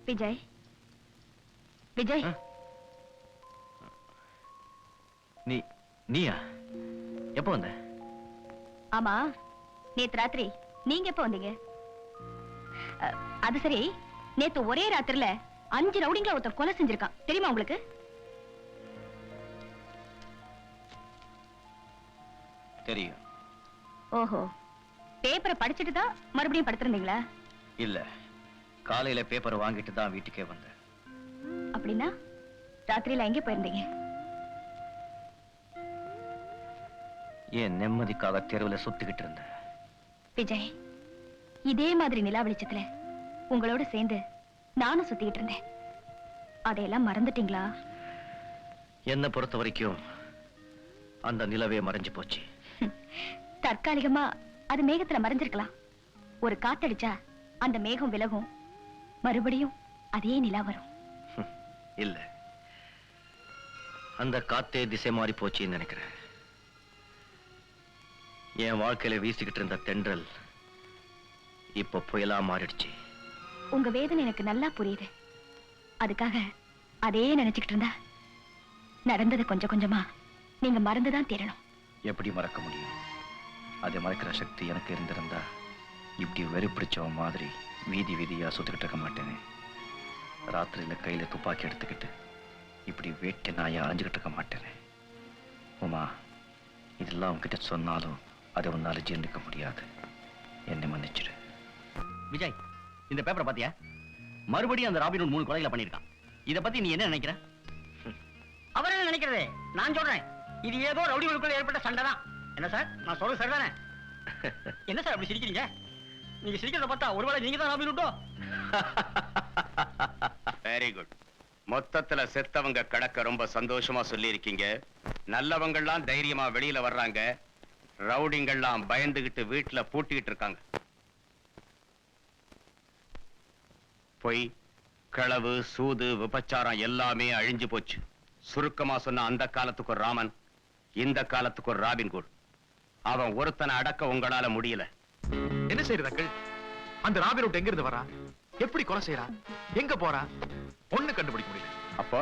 விஜய், விஜய், நீயா எப்ப வந்த? ஆமா, நேத்து ராத்திரி நீங்க எப்ப வந்தீங்க? அது சரி, நேத்து ஒரே ராத்திரில 5 ரவுடிங்கள ஒருத்தர் கொலை செஞ்சிருக்கான், தெரியுமா உங்களுக்கு? தெரியும். ஓஹோ, பேப்பரை படிச்சுட்டு தான் மறுபடியும் படுத்திருந்தீங்களா? இல்ல, காலையில பேப்பரை வாங்கிட்டு தான் வீட்டுக்கே வந்தேன். அப்படின்னா ராத்திரியில எங்க போயிருந்தீங்க? என் நிம்மதிக்காக தெருவில் சுத்திக்கிட்டு இருந்தேன். விஜய், இதே மாதிரி நிலா வெளிச்சத்துல உங்களோட சேர்ந்து நானும் சுத்திக்கிட்டு இருந்தேன். அதையெல்லாம் மறந்துட்டீங்களா? என்னை பொறுத்த வரைக்கும் அந்த நிலவே மறைஞ்சு போச்சு. தற்காலிகமா அது மேகத்துல மறைஞ்சிருக்கலாம். ஒரு காத்தடிச்சா அந்த மேகம் விலகும், மறுபடியும் அதே நிலா வரும். இல்ல, அந்த காத்தே திசை மாறி போச்சுன்னு நினைக்கிறேன். என் வாழ்க்கையில வீசிக்கிட்டு இருந்த தென்றல் இப்ப புயலா மாறிடுச்சு. உங்க வேதனை எனக்கு நல்லா புரியுது. அதுக்காக அதே நினைச்சுக்கிட்டு இருந்தா நடந்தது கொஞ்சம் கொஞ்சமா நீங்க மறந்துதான் தீரணும். எப்படி மறக்க முடியும்? அதை மறைக்கிற சக்தி எனக்கு இருந்திருந்தா இப்படி வெறி பிடிச்சவன் மாதிரி வீதி வீதியா சுத்திக்கிட்டு இருக்க மாட்டேனே. ராத்திரியில கையில துப்பாக்கி எடுத்துக்கிட்டு இப்படி வேட்டை நாயா அலைஞ்சுக்கிட்டு இருக்க மாட்டேனே. உமா, இதெல்லாம் உன்கிட்ட சொன்னாலும் அதை உன்னால ஜீர்ணிக்க முடியாது. என்னை மன்னிச்சிடு. விஜய், இந்த பேப்பரை பாத்தியா? மறுபடியும் அந்த ராபின் 3 கொலைகளை பண்ணிருக்கான். இத பத்தி நீ என்ன நினைக்கிற? அவர் என்ன நினைக்கிறது? நான் சொல்றேன், இது ஏதோ ரவுடிகளுக்குள்ள ஏற்பட்ட சண்டை தான். என்ன சார், நான் சொல்றது சரிதானே? என்ன சார் அப்படி சிரிக்கிறீங்க? நீங்க சிரிக்கிறத பார்த்தா ஒருவேளை நீங்க தான் ராபின் ஹுட்டோ? Very good. மொத்தத்துல செத்தவங்க கணக்க ரொம்ப சந்தோஷமா சொல்லி இருக்கீங்க. நல்லவங்கள்லாம் தைரியமா வெளியில வர்றாங்க, ரவுடிங்கள்லாம் பயந்துகிட்டு வீட்டுல பூட்டிக்கிட்டு இருக்காங்க. பொய், களவு, சூது, விபச்சாரம் எல்லாமே அழிஞ்சு போச்சு. சுருக்கமா சொன்ன அந்த காலத்துக்கு ஒரு ராமன், இந்த காலத்துக்கு ஒரு ராபின்ஹுட். அவன் ஒருத்தனை அடக்க உங்களால முடியல. என்ன செய்யறது அங்கிள்? அந்த ராபின்ஹுட் எங்க இருந்து வரா? எப்படி கொலை செய்யறா? எங்க போறா? ஒண்ணு கண்டுபிடிக்க முடியல. அப்போ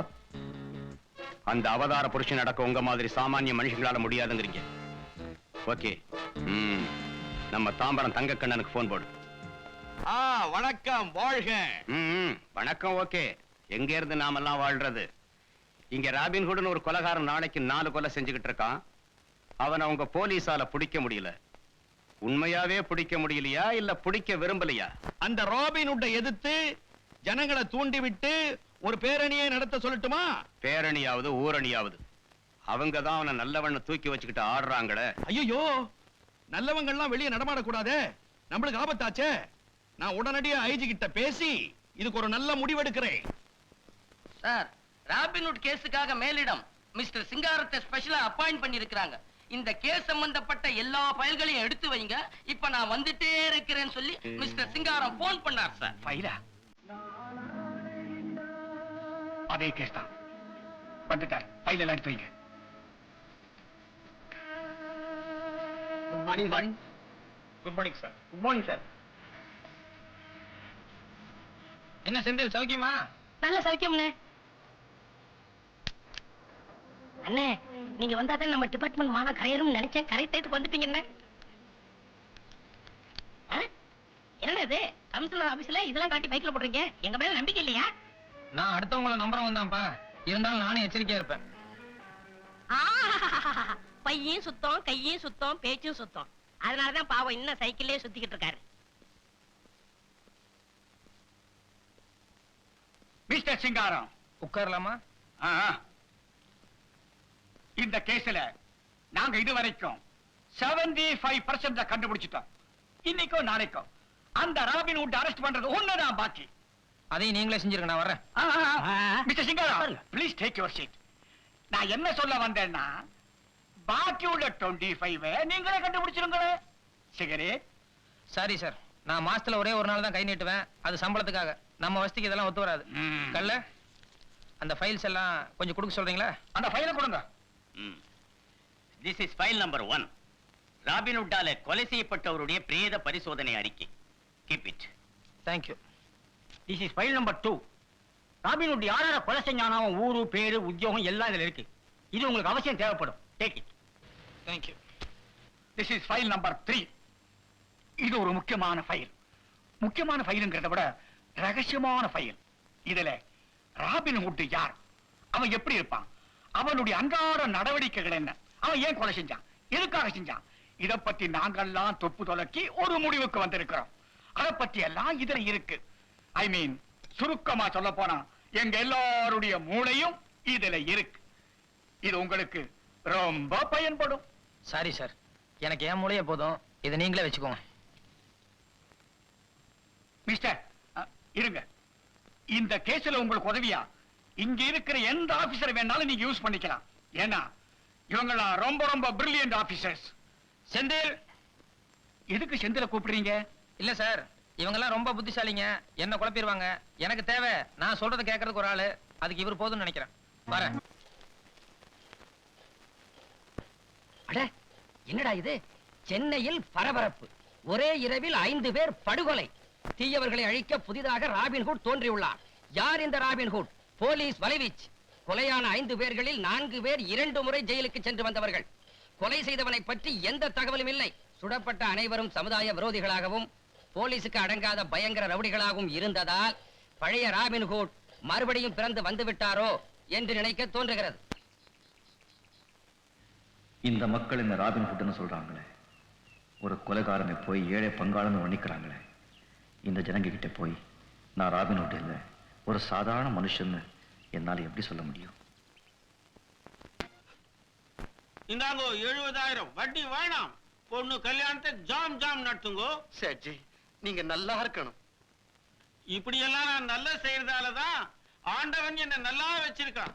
அந்த அவதார புருஷன் அடக்க உங்க மாதிரி சாமானிய மனுஷங்களால முடியாதுங்கிறீங்க. ஓகே, நம்ம தாம்பரம் தங்க கண்ணனுக்கு போன் போடு. வணக்கம், வாழ்க. வணக்கம். ஓகே, எங்க இருந்து நாமெல்லாம் வாழ்றது? இங்க ராபின்ஹுட்னு ஒரு கொலைகாரன் நாளைக்கு 4 கொலை செஞ்சுக்கிட்டு இருக்கான். அவனை உங்க போலீஸால பிடிக்க முடியல. உண்மையாவே பிடிக்க முடியலையா இல்ல பிடிக்க விரும்பலையா? அந்த ராபின்ஹுட்டை எதிர்த்து ஜனங்களை தூண்டிவிட்டு ஒரு பேரணியை நடத்த சொல்லட்டுமா? பேரணியாவது ஊரணியாவது, அவங்க தான் அவனை நல்லவண்ண தூக்கி வச்சுக்கிட்டு ஆடுறாங்களே. ஐயோ, நல்லவங்கள்லாம் வெளியே நடமாடக்கூடாதே, நம்மளுக்கு ஆபத்தாச்சே. நான் உடனடியா ஐஜி கிட்ட பேசி இதுக்கு ஒரு நல்ல முடிவெடுக்கிறேன். சார், ராபின்ஹுட் கேஸுக்காக மேலிடம் மிஸ்டர் சிங்காரத்தை ஸ்பெஷலா அப்பாயிண்ட் பண்ணி இருக்காங்க. இந்த கேஸ் சம்பந்தப்பட்ட எல்லா ஃபைல்களையும் எடுத்து வைங்க, இப்ப நான் வந்துட்டே இருக்கிறேன்னு சொல்லி மிஸ்டர் சிங்காரம் போன் பண்ணார் சார். ஃபைலா? அதே கேஸ் தான். வந்துட்டார். ஃபைல் எல்லாம் எடுத்து வைங்க. Good morning. Good morning sir. Good morning sir. என்ன செந்தில், சௌக்கியமா? நல்ல சௌக்கியம்ண்ணே. அண்ணே, நீங்க வந்தாதான் நம்ம டிபார்ட்மெண்ட் மான கரையரும் நினைச்சேன். கரையத்துக்கு வந்துட்டீங்க. என்ன இது கமிஷனர் ஆபீஸ்ல இதெல்லாம் காட்டி பைக்ல போடுறீங்க? எங்க மேல நம்பிக்கை இல்லையா? நான் அடுத்தவங்கள நம்புறவன் தான்ப்பா. இருந்தாலும் நானும் எச்சரிக்கையா இருப்பேன். பையும் சுத்தம், கையும் சுத்தம், பேச்சும் சுத்தம். அதனாலதான் பாவம் இன்னும் சைக்கிள்லயே சுத்திக்கிட்டு இருக்காரு. மிஸ்டர் சிங்காரம், உட்காரலாமா? இந்த கேஸ்ல நாங்க இதுவரைக்கும் 75% கண்டுபிடிச்சிட்டோம். இன்னைக்கும் நாளைக்கும் அந்த ராபின்ஹுட் அரெஸ்ட் பண்றது ஒண்ணுதான் பாக்கி. அதையும் நீங்களே செஞ்சிருங்க, நான் வர்றேன். Mister Singaram, please take your seat. நான் என்ன சொல்ல வந்தேன்னா, பாக்கி உள்ள 25 நீங்களே கண்டுபிடிச்சிருங்களே. சிகரெட். சரி சார், நான் மாசத்துல ஒரே ஒரு நாள் தான் கை நீட்டுவேன். அது சம்பளத்துக்காக. நம்ம வசதிக்கு இதெல்லாம் ஒத்து வராது. கல்ல அந்த ஃபைல்ஸ் எல்லாம் கொஞ்சம் கொடுக்க சொல்றீங்களா? அந்த ஃபைலை கொடுங்க. This is file number 1. ராபின்ஹுட்டால கொலை செய்யப்பட்டவருடைய பிரேத பரிசோதனை அறிக்கை. Keep it. Thank you. This is file number 2. Robin Hood யாரார கொலை செஞ்சானோ அவன் ஊரு பேரு உத்தியோகம் எல்லாம் இதுல இருக்கு. இது உங்களுக்கு அவசியம் தேவைப்படும். Take it. Thank you. This is file number 3. இது ஒரு முக்கியமான ஃபைல். முக்கியமான ஃபைலுங்கிறத விட ரகசியமான ஃபைல். இதுல ராபின்ஹுட் யார், அவன் எப்படி இருப்பான், அவனுடைய அன்றாட நடவடிக்கைகள் என்ன, அவன் ஏன் கொலை செஞ்சான், எதுக்காக செஞ்சான், இத பத்தி நாங்கெல்லாம் தொப்பு தொலக்கி ஒரு முடிவுக்கு வந்திருக்கிறோம். அத பத்தி எல்லாம் இதுல இருக்கு. ஐ மீன் சுருக்கமா சொல்ல போனா எங்க எல்லாருடைய மூளையும் இதுல இருக்கு. இது உங்களுக்கு ரொம்ப பயன்படும். சாரி சார், எனக்கு என் மூளையே போதும், இதை நீங்களே வச்சுக்கோங்க. மிஸ்டர் இருங்க, இந்த கேஸ்ல உங்களுக்கு உதவியா இங்க இருக்கிற எந்த ஆபீசர் வேணாலும் நீங்க யூஸ் பண்ணிக்கலாம். ஏன்னா இவங்கெல்லாம் ரொம்ப ரொம்ப பிரில்லியன்ட் ஆபீசர்ஸ். செந்தில். எதுக்கு செந்தில கூப்பிடுறீங்க? இல்ல சார், இவங்கெல்லாம் ரொம்ப புத்திசாலிங்க, என்ன குழப்பிடுவாங்க. எனக்கு தேவை நான் சொல்றதை கேட்கறதுக்கு ஒரு ஆளு, அதுக்கு இவர் போதும்னு நினைக்கிறேன். வரேன். அட என்னடா இது, சென்னையில் பரபரப்பு, ஒரே இரவில் 5 பேர் படுகொலை. தீயவர்களை அழிக்க புதிதாக ராபின்ஹுட் தோன்றியுள்ளார். யார் இந்த ராபின்ஹுட்? போலீஸ் வலைவீச்சு. கொலையான 5 பேர்களில் 4 பேர் 2 முறை ஜெயிலுக்கு சென்று வந்தவர்கள். கொலை செய்தவனை பற்றி எந்த தகவலும் இல்லை. சுடப்பட்ட அனைவரும் சமுதாய விரோதிகளாகவும் போலீசுக்கு அடங்காத பயங்கர ரவுடிகளாகவும் இருந்ததால் பழைய ராபின்ஹுட் மறுபடியும் பிறந்து வந்து விட்டாரோ என்று நினைக்க தோன்றுகிறது. இந்த மக்கள் இந்த ராபின்ஹுட்னு சொல்றாங்களே, ஒரு கொலைகாரனை போய் ஏழை பங்காளன்னு வர்ணிக்கிறாங்களே, இந்த ஜனங்க கிட்ட போய் நான் ராபின்ஹுட் இல்லை, ஒரு சாதாரண மனுஷன்னு என்னால எப்படி சொல்ல முடியும்? இந்தாங்கோ 70,000 வட்டி வேணாம். பொண்ணு கல்யாணத்தை ஜாம் ஜாம் நடத்துங்கோ. சேட்ஜி, நீங்க நல்லா இருக்கணும். இப்படி எல்லாம் நான் நல்லா செய்யறதாலதான் ஆண்டவன் என்ன நல்லா வச்சிருக்கான்.